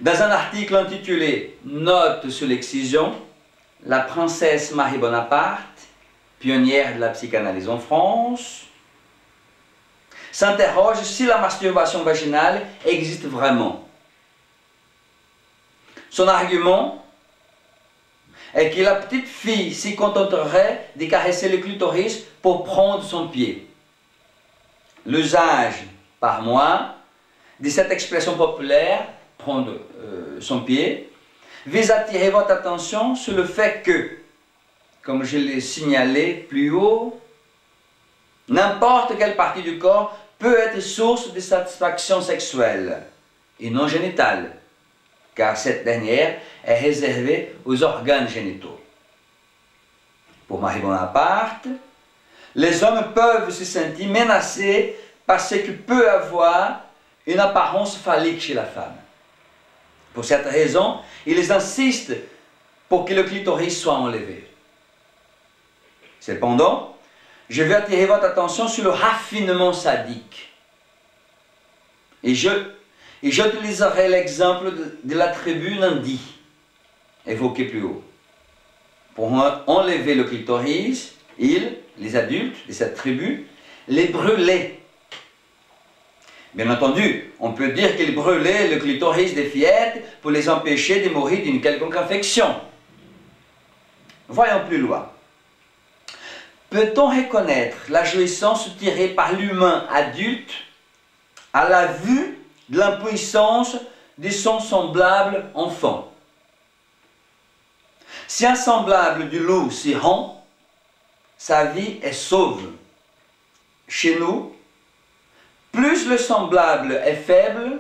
Dans un article intitulé « Notes sur l'excision », la princesse Marie Bonaparte, pionnière de la psychanalyse en France, s'interroge si la masturbation vaginale existe vraiment. Son argument est que la petite fille s'y contenterait de caresser le clitoris pour prendre son pied. L'usage par moi de cette expression populaire, prendre son pied, vise à attirer votre attention sur le fait que, comme je l'ai signalé plus haut, n'importe quelle partie du corps peut être source de satisfaction sexuelle et non génitale, car cette dernière est réservée aux organes génitaux. Pour Marie Bonaparte, les hommes peuvent se sentir menacés par ce que peut avoir une apparence phallique chez la femme. Pour cette raison, ils insistent pour que le clitoris soit enlevé. Cependant, je vais attirer votre attention sur le raffinement sadique. Et j'utiliserai l'exemple de la tribu Nandi, évoqué plus haut. Pour enlever le clitoris, les adultes de cette tribu, les brûlaient. Bien entendu, on peut dire qu'ils brûlaient le clitoris des fillettes pour les empêcher de mourir d'une quelconque infection. Voyons plus loin. Peut-on reconnaître la jouissance tirée par l'humain adulte à la vue de l'impuissance de son semblable enfant? Si un semblable du loup s'y rend, sa vie est sauve. Chez nous, plus le semblable est faible,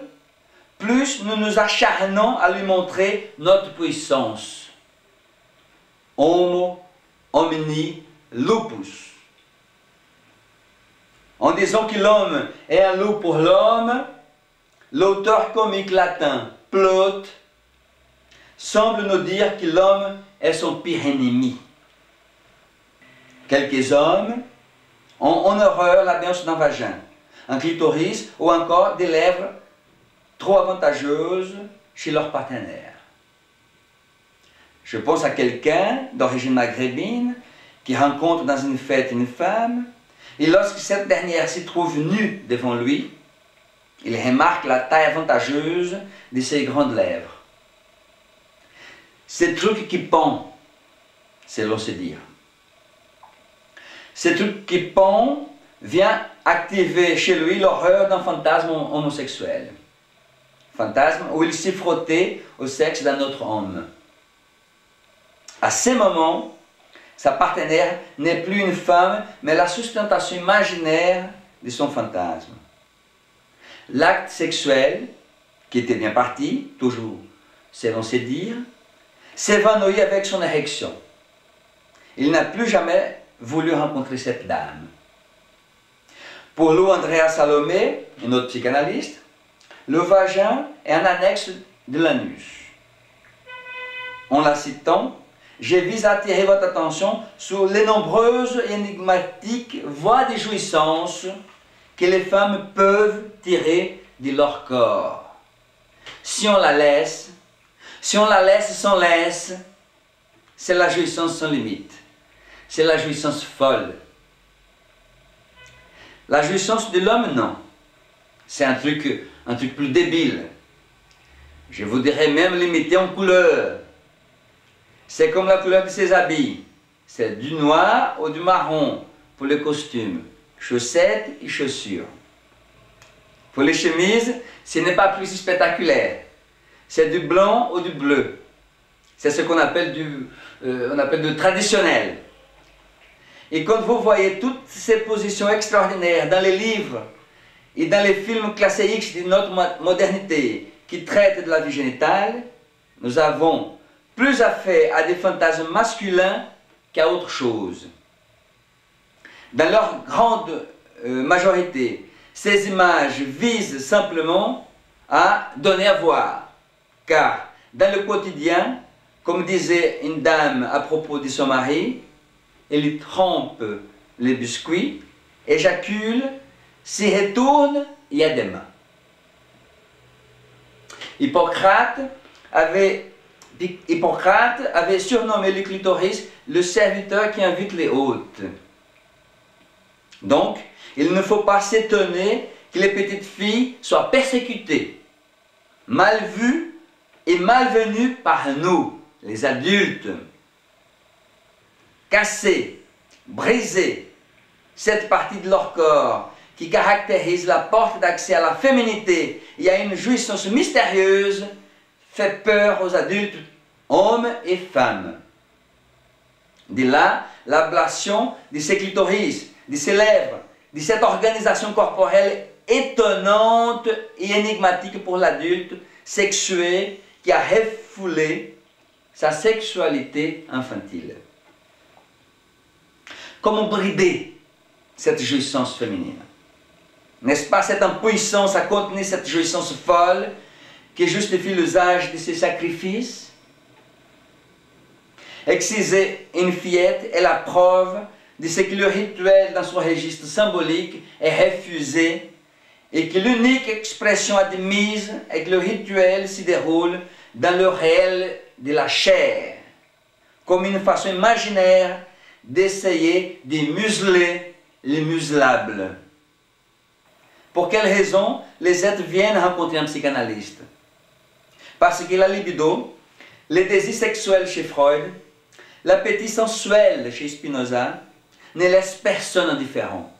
plus nous nous acharnons à lui montrer notre puissance. Homo homini lupus. En disant que l'homme est un loup pour l'homme, l'auteur comique latin Plaute semble nous dire que l'homme est son pire ennemi. Quelques hommes ont en horreur la danse d'un vagin, un clitoris ou encore des lèvres trop avantageuses chez leur partenaire. Je pense à quelqu'un d'origine maghrébine qui rencontre dans une fête une femme et lorsque cette dernière s'y trouve nue devant lui, il remarque la taille avantageuse de ses grandes lèvres. Ce truc qui pend, selon se dire. Ce truc qui pend vient activer chez lui l'horreur d'un fantasme homosexuel. Fantasme où il s'est frotté au sexe d'un autre homme. À ce moment, sa partenaire n'est plus une femme, mais la sustentation imaginaire de son fantasme. L'acte sexuel, qui était bien parti, toujours selon ses dires, s'évanouit avec son érection. Il n'a plus jamais voulu rencontrer cette dame. Pour Lou Andrea Salomé, une autre psychanalyste, le vagin est un annexe de l'anus. En la citant, je vise à attirer votre attention sur les nombreuses et énigmatiques voies de jouissance que les femmes peuvent tirer de leur corps. Si on la laisse sans laisse, c'est la jouissance sans limite. C'est la jouissance folle. La jouissance de l'homme, non. C'est un truc plus débile. Je vous dirais même limité en couleur. C'est comme la couleur de ses habits. C'est du noir ou du marron pour les costumes, chaussettes et chaussures. Pour les chemises, ce n'est pas plus spectaculaire. C'est du blanc ou du bleu. C'est ce qu'on appelle du traditionnel. Et quand vous voyez toutes ces positions extraordinaires dans les livres et dans les films classés X de notre modernité qui traitent de la vie génitale, nous avons plus affaire à des fantasmes masculins qu'à autre chose. Dans leur grande majorité, ces images visent simplement à donner à voir, car dans le quotidien, comme disait une dame à propos de son mari, elle trempe les biscuits, éjacule, s'y retourne et a des mains. Hippocrate avait surnommé le clitoris le serviteur qui invite les hôtes. Donc, il ne faut pas s'étonner que les petites filles soient persécutées, mal vues et malvenues par nous, les adultes. Casser, briser cette partie de leur corps qui caractérise la porte d'accès à la féminité et à une jouissance mystérieuse fait peur aux adultes, hommes et femmes. De là, l'ablation de ces clitoris, de ces lèvres, de cette organisation corporelle étonnante et énigmatique pour l'adulte sexué qui a refoulé sa sexualité infantile. Comment brider cette jouissance féminine? N'est-ce pas cette impuissance à contenir cette jouissance folle qui justifie l'usage de ces sacrifices? Exciser une fillette est la preuve de ce que le rituel dans son registre symbolique est refusé et que l'unique expression admise est que le rituel se déroule dans le réel de la chair, comme une façon imaginaire d'essayer de museler les muselables. Pour quelle raison les êtres viennent rencontrer un psychanalyste? Parce que la libido, le désir sexuel chez Freud, l'appétit sensuel chez Spinoza ne laisse personne indifférent.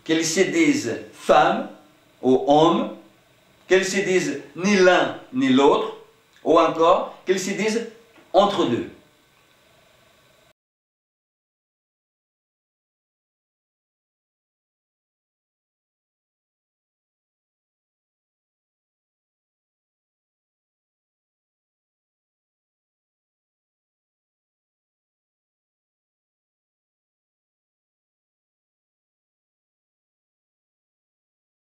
Qu'ils se disent femme ou homme, qu'ils se disent ni l'un ni l'autre, ou encore qu'ils se disent entre deux.